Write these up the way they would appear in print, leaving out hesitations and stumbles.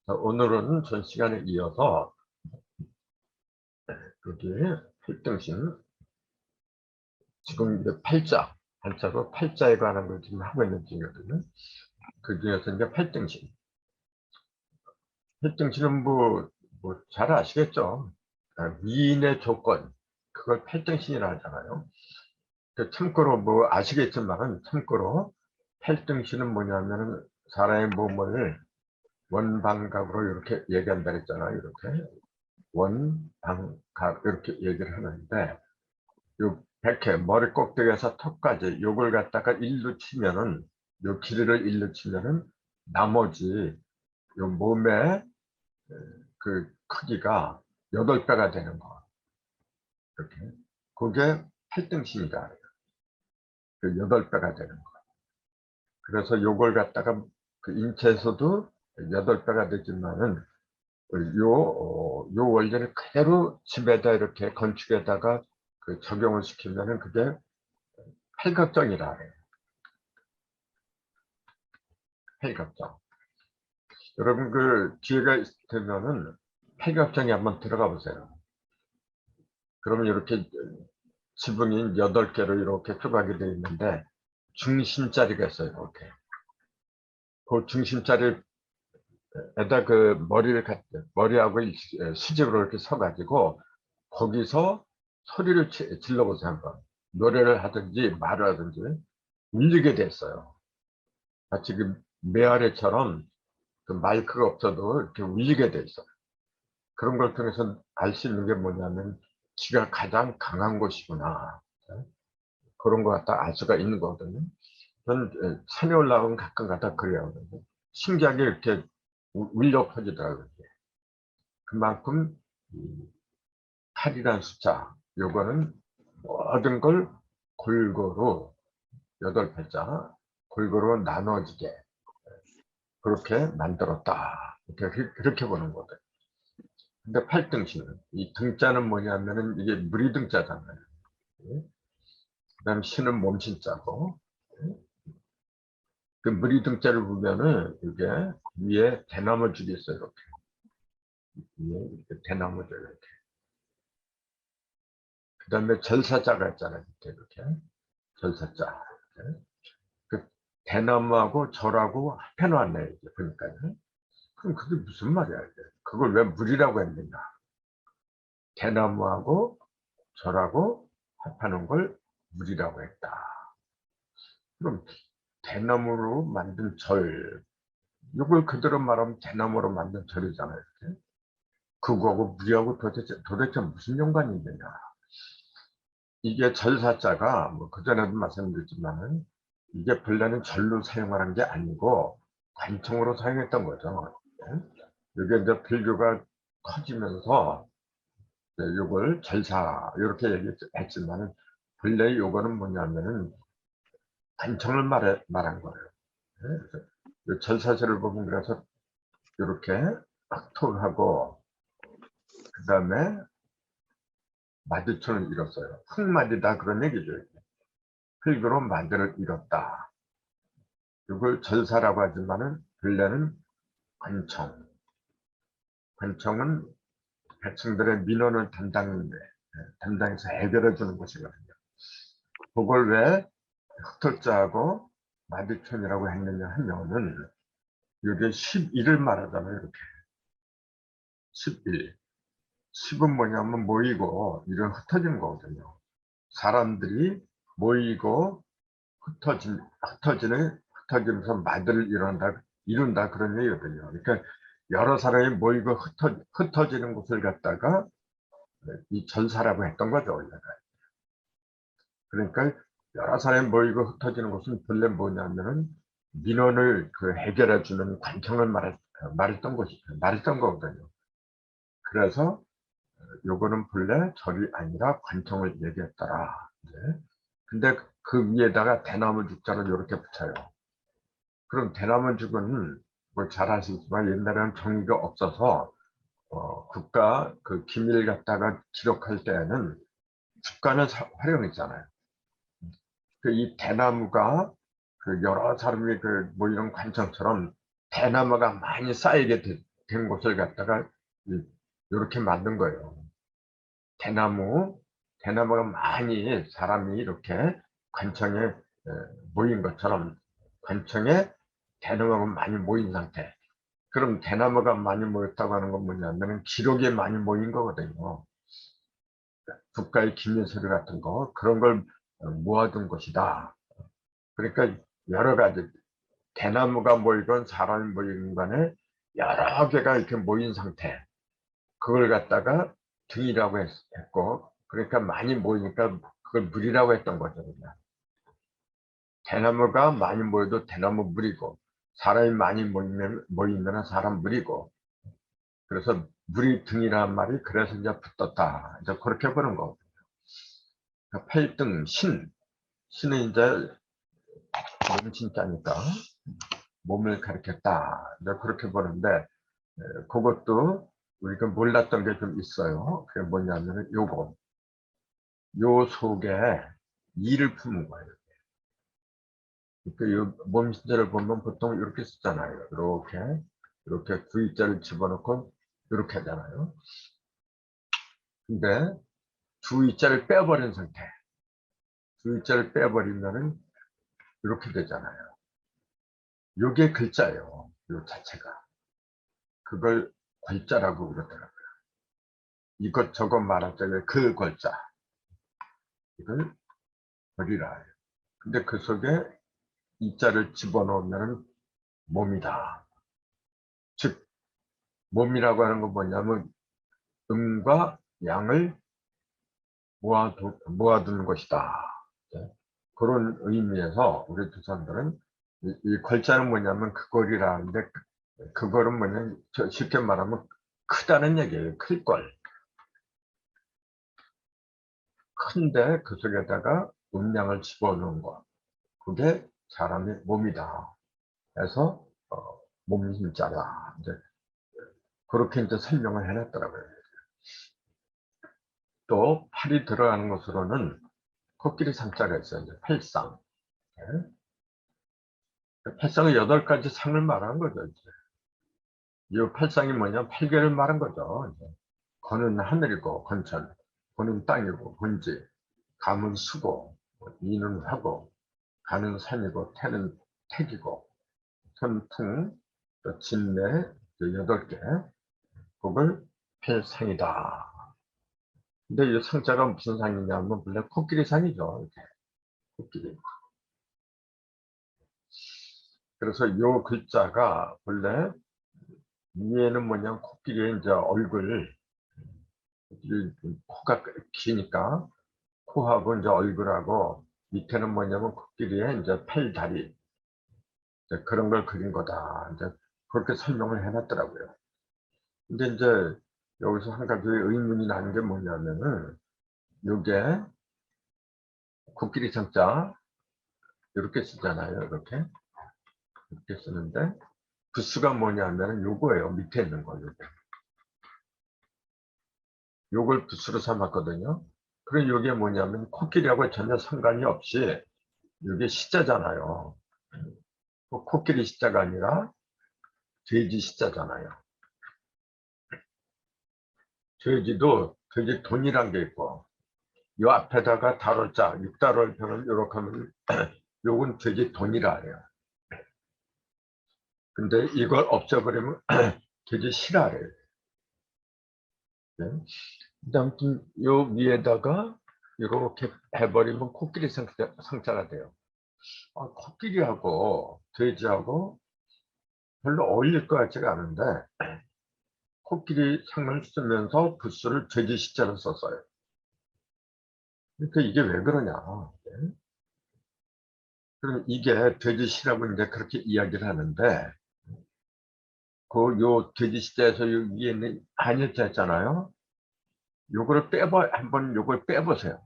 자, 오늘은 전 시간에 이어서 여기 필등신 지금 이제 팔자로 팔자에 관한 걸 지금 하고 있는 중이거든요. 그 중에서 이제 팔등신은 뭐 잘 아시겠죠? 미인의 조건, 그걸 팔등신이라 하잖아요. 참고로 뭐 아시겠지만은 참고로 팔등신은 뭐냐면은 사람의 몸을 원방각으로 이렇게 얘기한다 했잖아요. 이렇게 원방각 이렇게 얘기를 하는데 요 백회 머리 꼭대기에서 턱까지 요걸 갖다가 일로 치면은 요 길이를 일로 치면은 나머지 요 몸의 그 크기가 8배가 되는 거. 이렇게. 그게 팔등신이다. 그 8배가 되는 거. 그래서 요걸 갖다가 그 인체에서도 8배가 되지만은 요 원리를 그대로 집에다 이렇게 건축에다가 그 적용을 시키면은 그게 팔각정이라 해요. 팔각정. 여러분 그 기회가 있으면은 팔각정에 한번 들어가 보세요. 그러면 이렇게 지붕이 8개로 이렇게 쪼가게 되어 있는데 중심자리가 있어요. 이렇게. 그 중심자리에다 그 머리하고 수직으로 이렇게 서가지고 거기서 소리를 질러보세요. 한번. 노래를 하든지 말을 하든지 울리게 됐어요. 마치 그 메아리처럼 그 마이크가 없어도 이렇게 울리게 돼 있어요. 그런 걸 통해서 알 수 있는 게 뭐냐면 기가 가장 강한 곳이구나. 그런 거 갖다 알 수가 있는 거거든요. 전 산에 올라가면 가끔 가다 그래요. 신기하게 이렇게 울려 퍼지더라고요. 그만큼 8이라는 숫자, 요거는 모든 걸 골고루 8팔자 골고루 나눠지게 그렇게 만들었다. 그렇게 보는 거거든요. 근데 팔등신은 이 등자는 뭐냐면은 이게 무리 등자잖아요. 그다음 신은 몸신자고 그 무리 등자를 보면은 이게 위에 대나무 줄이 있어요. 이렇게 위에 이렇게 대나무 줄 이렇게. 그다음에 절사자가 있잖아요. 이렇게 절사자. 이렇게. 그 대나무하고 절하고 합해놨네 이제 보니까요. 그럼 그게 무슨 말이야 이게? 그걸 왜 무리라고 했느냐? 대나무하고 절하고 합하는 걸 무리라고 했다. 그럼 대나무로 만든 절, 이걸 그대로 말하면 대나무로 만든 절이잖아요. 이렇게. 그거하고 무리하고 도대체 무슨 연관이 있느냐. 이게 절사자가 뭐 그전에도 말씀드렸지만은 이게 본래는 절로 사용하는 게 아니고 관청으로 사용했던 거죠. 이게 이제 불교가 커지면서 이걸 절사 이렇게 얘기했지만은 본래 요거는 뭐냐면은 관청을 말한 거예요. 그래서 이 절사절을 보면 그래서 이렇게 악토하고 그 다음에 마주천을 잃었어요. 흙마디다 그런 얘기죠. 흙으로 마디를 잃었다. 이걸 절사라고 하지만은 본래는 관청. 관청은 백성들의 민원을 담당해서 해결해 주는 것이거든요. 그걸 왜 흑토자하고 마주천이라고 했느냐 하면은 이게 11을 말하잖아요. 이렇게 11. 10은 뭐냐면 모이고 이런 흩어진 거거든요. 사람들이 모이고 흩어지면서 마들을 이룬다 그런 얘기거든요. 그러니까 여러 사람이 모이고 흩어지는 곳을 갖다가 이 전사라고 했던 거죠, 원래가. 그러니까 여러 사람이 모이고 흩어지는 곳은 본래 뭐냐면은 민원을 해결해주는 관청을 말했던 거거든요. 그래서 요거는 본래 절이 아니라 관청을 얘기했더라. 네. 근데 그 위에다가 대나무 죽자를 이렇게 붙여요. 그럼 대나무 죽은 뭐 잘 아시지만 옛날에는 정의가 없어서 국가 그 기밀 갖다가 기록할 때에는 죽간을 활용했잖아요. 이 대나무가 그 여러 사람이 뭐 이런 관청처럼 대나무가 많이 쌓이게 된 곳을 갖다가 이렇게 만든 거예요. 대나무가 많이 사람이 이렇게 관청에 모인 것처럼 관청에 대나무가 많이 모인 상태. 그럼 대나무가 많이 모였다고 하는 건 뭐냐면 기록에 많이 모인 거거든요. 국가의 기밀서류 같은 거 그런 걸 모아둔 것이다. 그러니까 여러 가지 대나무가 모이건 사람이 모이건 간에 여러 개가 이렇게 모인 상태. 그걸 갖다가 등이라고 했고, 그러니까 많이 모이니까 그걸 물이라고 했던 거죠. 그냥. 대나무가 많이 모여도 대나무 물이고, 사람이 많이 모이면 사람 물이고, 그래서 물이 등이라는 말이 그래서 이제 붙었다. 이제 그렇게 보는 거거든요. 그러니까 팔등, 신은 이제 몸신자니까 몸을 가리켰다. 이제 그렇게 보는데, 그것도 우리가 몰랐던 게 좀 있어요. 그게 뭐냐면 요 속에 이를 품은 거예요. 그러니까 이 몸신자를 보면 보통 이렇게 쓰잖아요. 이렇게 V자를 집어넣고 이렇게 하잖아요. 근데 V자를 빼버린 상태. V자를 빼버리면은 이렇게 되잖아요. 요게 글자예요. 요 자체가. 그걸 글자라고 그러더라고요. 이것저것 말할 때 그 글자. 이걸 버리라 해요. 근데 그 속에 이자를 집어넣으면 몸이다. 즉 몸이라고 하는 건 뭐냐면 음과 양을 모아두는 것이다. 그런 의미에서 우리 조상들은 이 걸자는 뭐냐면 그걸이라 하는데 그걸은 뭐냐면 쉽게 말하면 크다는 얘기예요. 클 걸. 큰데 그 속에다가 음양을 집어넣은 것. 그게 사람의 몸이다. 그래서 몸이 힘자다. 이제 그렇게 이제 설명을 해놨더라고요. 또 팔이 들어가는 것으로는 코끼리 상자가 있어요. 이제 팔상. 팔상은 8가지 상을 말하는 거죠. 이제. 이 팔상이 뭐냐? 8개를 말한 거죠. 이제. 건은 하늘이고, 건천. 건은 땅이고, 본지. 감은 수고, 이는 화고, 가는 산이고, 태는 택이고, 손풍, 또 진내, 8개. 그걸 팔상이다. 근데 이 상자가 무슨 상이냐면, 원래 코끼리 상이죠. 이렇게. 코끼리. 그래서 요 글자가 원래 위에는 뭐냐면 코끼리의 이제 코가 기니까 코하고 이제 얼굴하고 밑에는 뭐냐면 코끼리의 이제 팔다리 이제 그런 걸 그린 거다. 이제 그렇게 설명을 해놨더라고요. 근데 이제 여기서 한 가지 의문이 나는 게 뭐냐면은 요게 코끼리 상자 이렇게 쓰잖아요. 이렇게 쓰는데 부수가 뭐냐면은 요거예요. 밑에 있는 거 요걸 부수로 삼았거든요. 그럼 이게 뭐냐면 코끼리하고 전혀 상관이 없이 이게 시자잖아요. 코끼리 시자가 아니라 돼지 시자잖아요. 돼지 돈이란 게 있고 이 앞에다가 달월자 6달월 편을 이렇게 하면 요건 돼지 돈이라 해요. 근데 이걸 없애버리면 돼지 실화래요. 네? 아무튼 요 위에다가 이렇게 해버리면 코끼리 상자가 돼요. 코끼리하고 돼지하고 별로 어울릴 것 같지가 않은데 코끼리 상을 쓰면서 부수를 돼지 시자로 썼어요. 그러니까 이게 왜 그러냐. 네? 그럼 이게 돼지 시라고 이제 그렇게 이야기를 하는데 요 돼지 시자에서 요 위에 있는 한일자 있잖아요. 요거를 한번 요걸 빼보세요.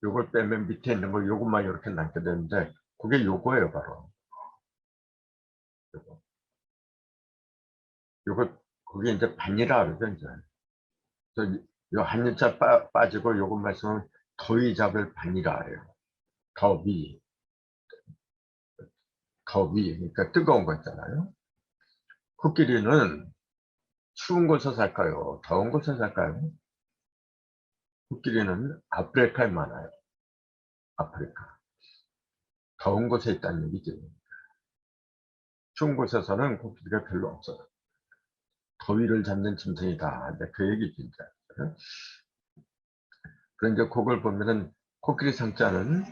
요걸 빼면 밑에 있는 거 요것만 이렇게 남게 되는데 그게 요거예요 바로. 요거 그게 이제 반이라 그러죠 이제. 요 한일자 빠지고 요것만 있으면 더위 잡을 반이라 해요. 더위. 그러니까 뜨거운 거 있잖아요. 코끼리는 추운 곳에 살까요? 더운 곳에 살까요? 코끼리는 아프리카에 많아요. 아프리카. 더운 곳에 있다는 얘기죠. 추운 곳에서는 코끼리가 별로 없어요. 더위를 잡는 짐승이다. 근데 그 얘기죠, 이제. 그런데 그걸 보면은 코끼리 상자는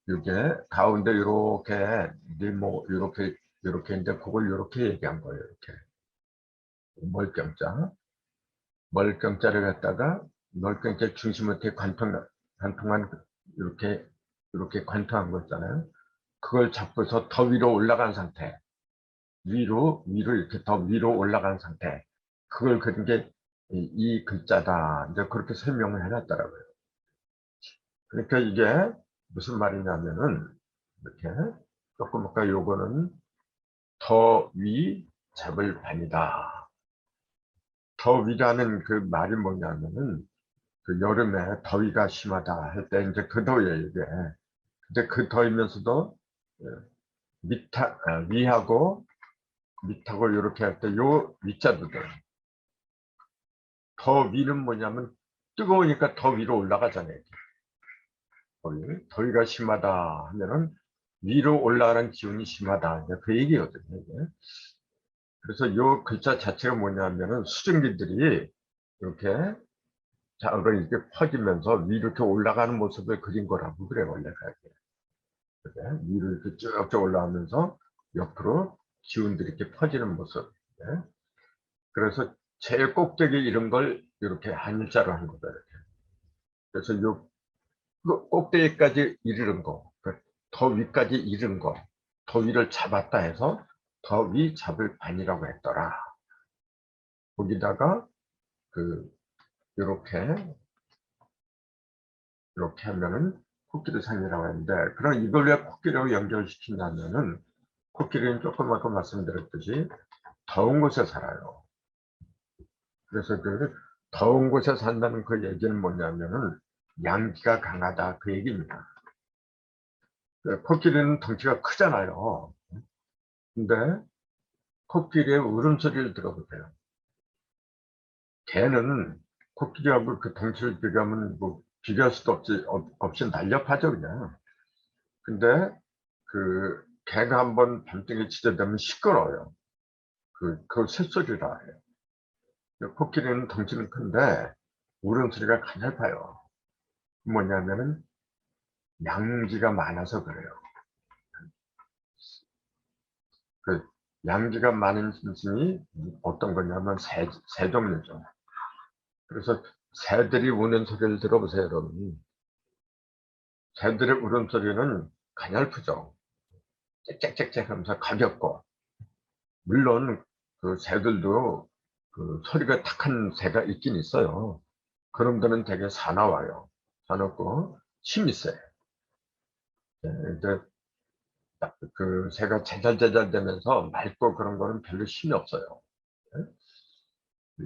이게 가운데 이렇게 네모 이렇게 있는데 그걸 이렇게 얘기한 거예요. 이렇게 멀경자, 멀경자를 갖다가 멀경자 중심 밑에 관통한 이렇게 관통한 거 있잖아요. 그걸 잡고서 더 위로 올라간 상태, 위로 이렇게 더 위로 올라간 상태. 그걸 그린 게 이 글자다. 이제 그렇게 설명을 해놨더라고요. 그러니까 이게 무슨 말이냐면은 이렇게 조금 아까 요거는 더위 잡을 반이다. 더위라는 그 말이 뭐냐면은 그 여름에 더위가 심하다 할 때 이제 그 더위예요 이게. 근데 그 더위면서도 위하고 밑하고 이렇게 할 때 요 위자도 돼요. 더 위는 뭐냐면 뜨거우니까 더 위로 올라가잖아요. 더위가 심하다 하면은 위로 올라가는 기운이 심하다. 그 얘기거든요. 이게. 그래서 요 글자 자체가 뭐냐면은 수증기들이 이렇게 자로 이렇게 퍼지면서 위로 이렇게 올라가는 모습을 그린 거라고 그래 원래 그게. 그래? 위로 이렇게 쭉쭉 올라가면서 옆으로 기운들이 이렇게 퍼지는 모습. 네? 그래서 제일 꼭대기 이런 걸 이렇게 한자로 한 거다. 이렇게. 그래서 요 꼭대기까지 이르는 거, 더 위까지 이른 거, 더 위를 잡았다 해서 더 위 잡을 반이라고 했더라. 거기다가 그 이렇게 하면은 코끼리 상이라고 했는데, 그럼 이걸 왜 코끼리하고 연결시키냐면은 코끼리는 조금 아까 말씀드렸듯이 더운 곳에 살아요. 그래서 그 더운 곳에 산다는 그 얘기는 뭐냐면은 양기가 강하다 그 얘기입니다. 코끼리는 덩치가 크잖아요. 근데 코끼리의 울음소리를 들어보세요. 개는 코끼리하고 그 덩치를 비교하면 뭐 비교할 수도 없이 날렵하죠 그냥. 근데 그 개가 한번 밤중에 짖어대면 시끄러워요. 그 새소리라 해요. 코끼리는 덩치는 큰데 울음소리가 가냘파요. 뭐냐면은 양기가 많아서 그래요. 그 양기가 많은 짐승이 어떤 거냐면 새 종류죠. 그래서 새들이 우는 소리를 들어보세요, 여러분. 새들의 울음소리는 가냘프죠. 짹짹짹짹 하면서 가볍고, 물론 그 새들도 그 소리가 탁한 새가 있긴 있어요. 그런 거는 되게 사나워요. 사납고 힘이 세요. 근데 그 새가 제잘제잘 되면서 맑고 그런 거는 별로 힘이 없어요.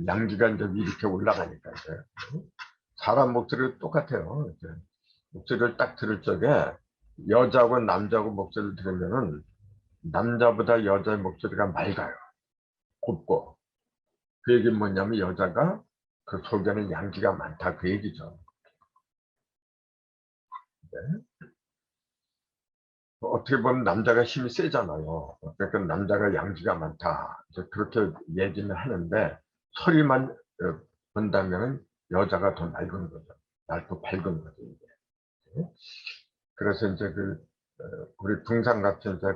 양기가 이제 이렇게 올라가니까 이제 사람 목소리도 똑같아요. 이제 목소리를 딱 들을 적에 여자하고 남자하고 목소리를 들으면은 남자보다 여자의 목소리가 맑아요. 곱고. 그 얘기는 뭐냐면 여자가 그 속에는 양기가 많다 그 얘기죠. 네. 어떻게 보면 남자가 힘이 세잖아요. 그러니까 남자가 양기가 많다. 이제 그렇게 얘기는 하는데 소리만 본다면 여자가 더 맑은 거죠. 맑고 밝은 거죠. 이게. 그래서 이제 우리 등산 같은 이제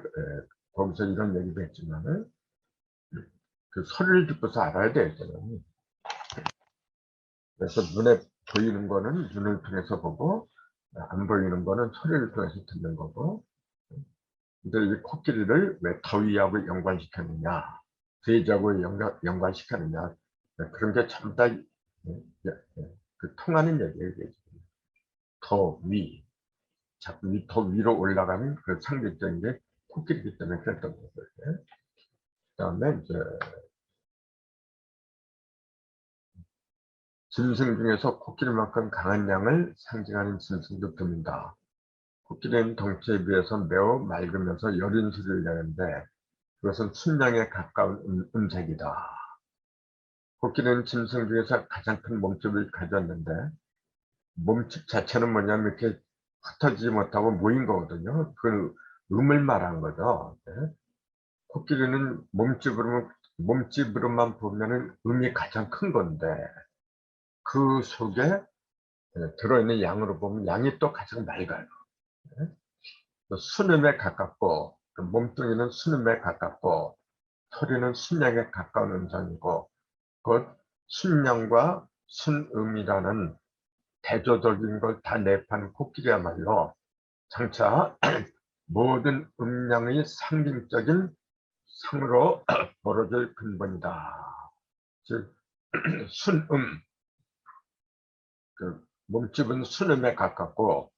거기서 이런 얘기도 했지만은 그 소리를 듣고서 알아야 되잖아요. 그래서 눈에 보이는 거는 눈을 통해서 보고 안 보이는 거는 소리를 통해서 듣는 거고. 근데 이 코끼리를 왜 더위하고 연관시켰느냐, 돼지하고 연관시켰느냐, 그런 게 전부 다 그 통하는 얘기예요. 이게. 더 위로 올라가는 그 상징적인 게 코끼리이기 때문에 그랬던 거거든요. 그 다음에 이제 짐승 중에서 코끼리만큼 강한 양을 상징하는 짐승도 드문다. 코끼리는 덩치에 비해서 매우 맑으면서 여린 소리를 내는데 그것은 순양에 가까운 음색이다. 코끼리는 짐승 중에서 가장 큰 몸집을 가졌는데 몸집 자체는 뭐냐면 이렇게 흩어지지 못하고 모인 거거든요. 그 음을 말한 거죠. 네. 코끼리는 몸집으로만 보면은 음이 가장 큰 건데 그 속에 들어있는 양으로 보면 양이 또 가장 맑아요. 네. 순음에 가깝고 그 몸뚱이는 순음에 가깝고 소리는 순양에 가까운 음성이고 곧 순양과 순음이라는 대조적인 걸 다 내판 코끼리야말로 장차 모든 음양의 상징적인 상으로 벌어질 근본이다. 즉 순음, 그 몸집은 순음에 가깝고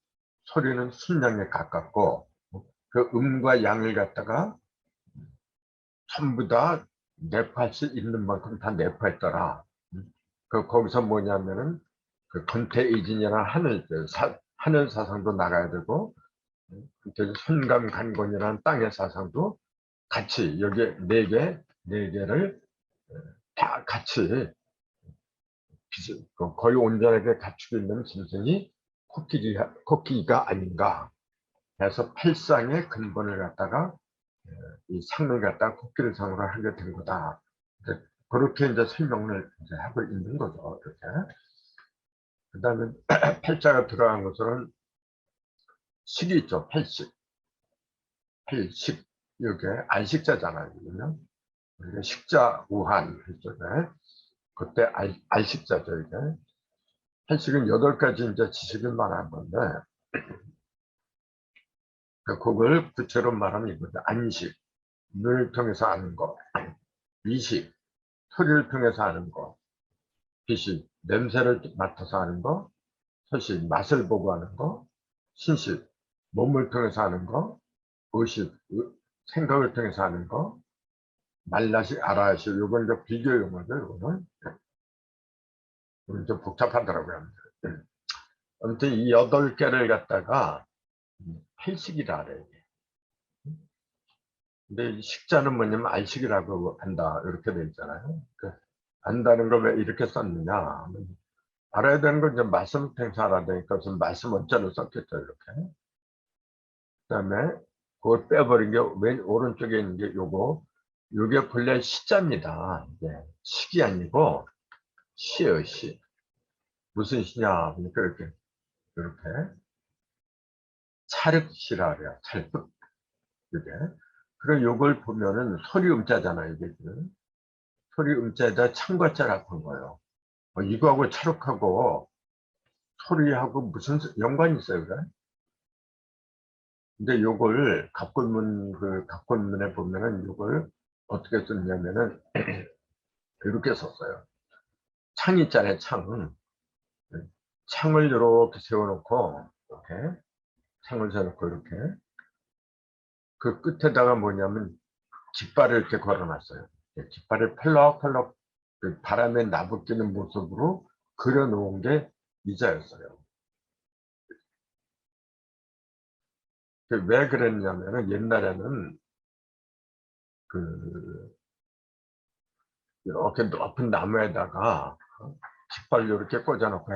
소리는 순양에 가깝고 그 음과 양을 갖다가 전부 다 내포할 수 있는 만큼 다 내포했더라. 그 거기서 뭐냐면은 그 권태이진이나 하늘 사상도 나가야 되고 손감간곤이라는 땅의 사상도 같이 여기 네 개를 다 같이 거의 온전하게 갖추고 있는 짐승이 코끼리가 아닌가 해서 팔상의 근본을 갖다가 이 상을 갖다가 코끼리상으로 하게 된 거다. 그렇게 이제 설명을 이제 하고 있는 거죠. 이렇게. 그 다음에 팔자가 들어간 것은 식이 있죠. 팔식. 팔식. 이게 안식자잖아요. 그러면 우리가 식자 우한 했죠. 그때 알식자죠. 이게. 팔식은 8가지 이제 지식을 말하는 건데 그걸 구체로 말하면 이거죠. 안식. 눈을 통해서 아는 거. 이식. 소리를 통해서 아는 거. 비식. 냄새를 맡아서 아는 거. 서식. 맛을 보고 아는 거. 신식. 몸을 통해서 아는 거. 의식. 생각을 통해서 아는 거. 말라식, 알아식. 요건 이제 비교 용어죠. 요거는. 좀 복잡하더라고요. 아무튼 이 8개를 갖다가 팔식이라 그래요. 근데 이 식자는 뭐냐면 알식이라고 한다. 이렇게 돼 있잖아요. 안다는 걸 왜 이렇게 썼느냐. 알아야 되는 건 이제 말씀 통해서 알아야 되니까 무슨 말씀 원자를 썼겠죠. 이렇게. 그 다음에 그걸 빼버린 게 왼 오른쪽에 있는 게 요게 본래 시자입니다. 이게 식이 아니고 시예요, 시. 무슨 시냐. 그러니까 이렇게. 찰흙시라 그래요. 찰흙. 이게. 그럼 요걸 보면은 소리 음자잖아요. 이게 지금. 소리 음자에다 창과자를 합한 거예요. 이거하고 찰흙하고 소리하고 무슨 연관이 있어요, 그래? 근데 요걸 갑골문에 보면은 요걸 어떻게 썼냐면은 이렇게 썼어요. 창 있잖아요, 창. 창을 이렇게 세워놓고, 이렇게. 창을 세워놓고, 이렇게. 그 끝에다가 뭐냐면 깃발을 이렇게 걸어놨어요. 깃발을 펄럭펄럭 그 바람에 나부끼는 모습으로 그려놓은 게 이자였어요. 왜 그랬냐면은 옛날에는 그 이렇게 높은 나무에다가 깃발 이렇게 꽂아놓고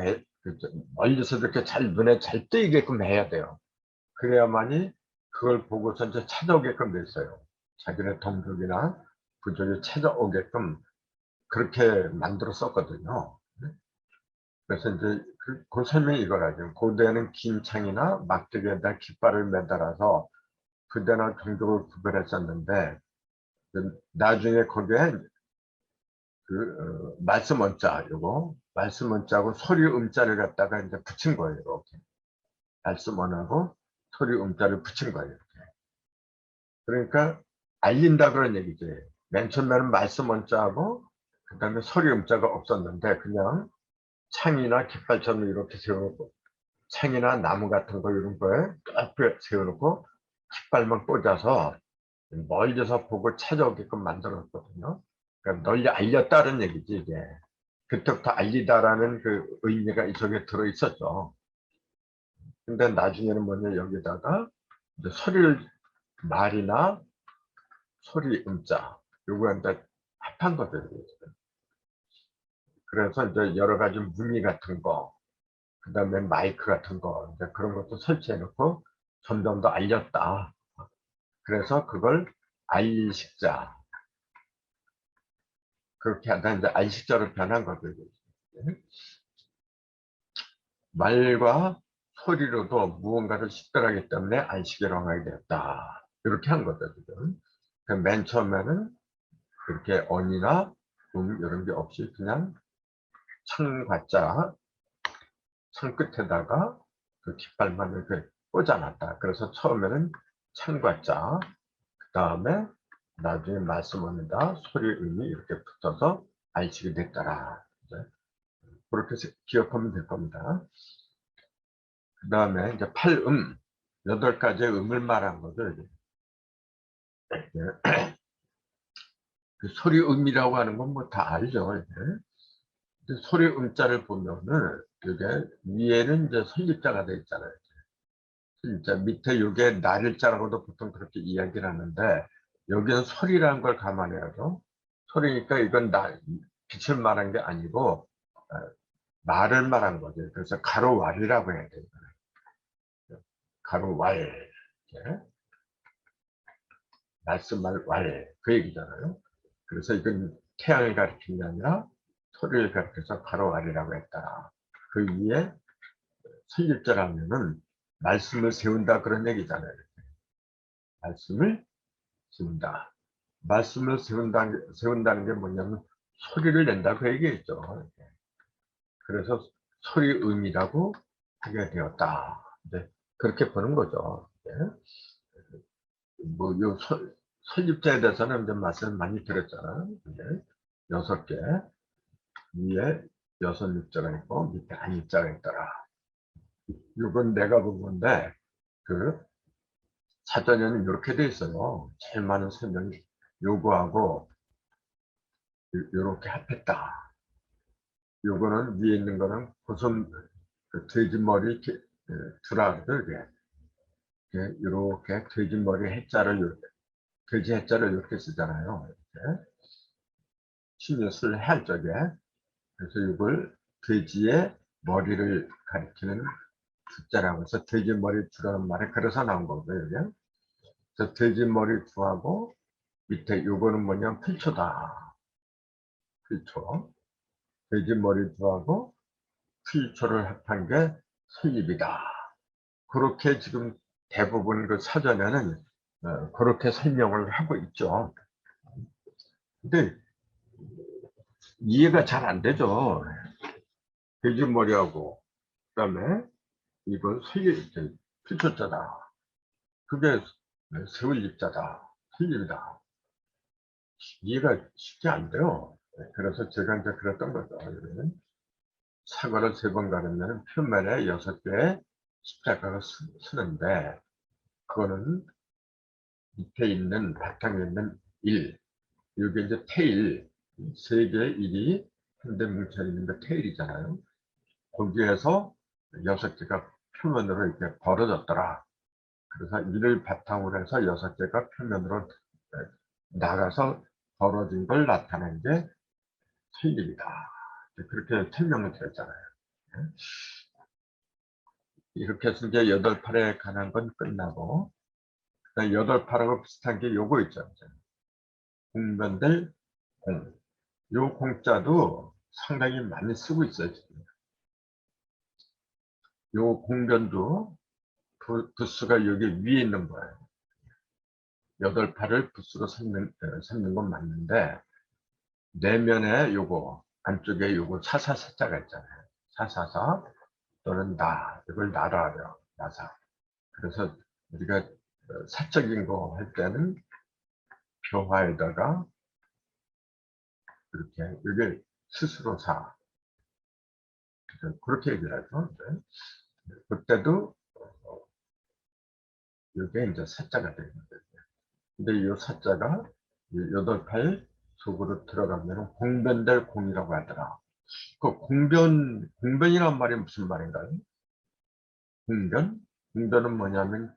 멀리서 이렇게 눈에 잘 띄게끔 해야 돼요. 그래야만이 그걸 보고서 이제 찾아오게끔 됐어요. 자기네 동족이나 부족이 찾아오게끔 그렇게 만들었었거든요. 그래서 이제 그 설명이 이거라죠. 고대에는 긴 창이나 막대기에다 깃발을 매달아서 부대나 종족을 구별했었는데 나중에 거기에 말씀 원자 요거 말씀 원자하고 소리 음자를 갖다가 이제 붙인 거예요. 이렇게 말씀 원하고 소리 음자를 붙인 거예요. 이렇게. 그러니까 알린다 그런 얘기지. 맨 처음에는 말씀 원자하고 그다음에 소리 음자가 없었는데 그냥 창이나 깃발처럼 이렇게 세워놓고 창이나 나무 같은 거 이런 거에 쫙 세워놓고 깃발만 꽂아서 멀리서 보고 찾아오게끔 만들었거든요. 그러니까 널리 알렸다는 얘기지 이게. 그때부터 알리다라는 그 의미가 이 속에 들어있었죠. 근데 나중에는 뭐냐 여기다가 이제 소리를 말이나 소리 음자 요거한테 합한 거죠. 그래서 이제 여러 가지 무늬 같은 거, 그 다음에 마이크 같은 거, 이제 그런 것도 설치해 놓고 점점 더 알렸다. 그래서 그걸 알식자. 그렇게 하다 이제 알식자로 변한 거죠. 말과 소리로도 무언가를 식별하기 때문에 안식이라고 하게 되었다. 이렇게 한 거죠, 지금. 맨 처음에는 그렇게 언이나 이런 게 없이 그냥 창과자, 창 끝에다가 그 깃발만 이렇게 꽂아놨다. 그래서 처음에는 창과자, 그 다음에 나중에 말씀합니다. 소리 음이 이렇게 붙어서 안식이 됐더라. 그렇게 기억하면 될 겁니다. 그 다음에 이제 8음, 8가지의 음을 말한 거죠. 그 소리 음이라고 하는 건 뭐 다 알죠. 이제 소리 음자를 보면은 이게 위에는 이제 설립자가 되어 있잖아요. 설립자 밑에 이게 날일자라고도 보통 그렇게 이야기를 하는데 여기는 소리라는 걸 감안해야죠. 소리니까 이건 빛을 말한 게 아니고 말을 말한 거죠. 그래서 가로왈이라고 해야 돼요. 가로왈. 말씀할 왈, 그 얘기잖아요. 그래서 이건 태양을 가리키는 게 아니라 소리를 가리켜서 가로왈이라고 했다. 그 위에 설립자라면은 말씀을 세운다 그런 얘기잖아요. 말씀을 세운다. 말씀을 세운다는 게 뭐냐면 소리를 낸다 그 얘기겠죠. 그래서 소리음이라고 하게 되었다. 네, 그렇게 보는 거죠. 네. 뭐요 설립자에 대해서는 이제 말씀 많이 드렸잖아요. 네. 6개 위에 6입자가 있고 밑에 한입자가 있더라. 이건 내가 본 건데 그 사전에는 이렇게 돼 있어요. 제일 많은 설명이 요거하고 요렇게 합했다. 요거는 위에 있는 거는 고슴 그 돼지머리 두라를 이렇게 돼지머리 해자를 돼지 해자를 이렇게 쓰잖아요. 이렇게 신유술 할 적에 그래서 이걸 돼지의 머리를 가리키는 두자라고 해서 돼지머리 두라는 말에 그래서 나온 거고요. 이게. 그래서 돼지머리 두하고 밑에 요거는 뭐냐면 필초다. 필초. 돼지머리 두하고 필초를 합한 게 설립이다. 그렇게 지금 대부분 그 사전에는 그렇게 설명을 하고 있죠. 근데 이해가 잘 안 되죠. 돼지머리하고 그다음에 이건 필초자다. 그게 세울 입자다. 틀립니다. 이해가 쉽지 안 돼요. 그래서 제가 이제 그랬던 거죠. 사과를 3번 가르면 표면에 6개의 십자가가 쓰는데 그거는 밑에 있는 바탕에 있는 1, 이게 이제 테일, 3개의 1이 한대 뭉쳐 있는 게 테일이잖아요. 거기에서 6개가 표면으로 이렇게 벌어졌더라. 그래서 1을 바탕으로 해서 6개가 표면으로 나가서 벌어진 걸 나타낸 게 설립이다. 그렇게 설명을 드렸잖아요. 이렇게 해서 이제 8팔에 관한 건 끝나고, 8팔하고 비슷한 게 요거 있죠. 공변될 공. 요 공자도 상당히 많이 쓰고 있어요, 지금. 요 공변도 부수가 여기 위에 있는 거예요. 8팔을 부수로 삼는 건 맞는데, 내면에 요거, 안쪽에 요거 사사사자가 있잖아요. 사사사 또는 나, 이걸 나라 하려, 나사. 그래서 우리가 사적인 거 할 때는 표화에다가 이렇게, 이게 스스로 사. 그렇게 얘기를 하죠. 그때도 이게 이제 사자가 되는 거예요. 근데 이 사자가 8팔 속으로 들어가면 공변될 공이라고 하더라. 그 공변이란 말이 무슨 말인가요? 공변? 공변은 뭐냐면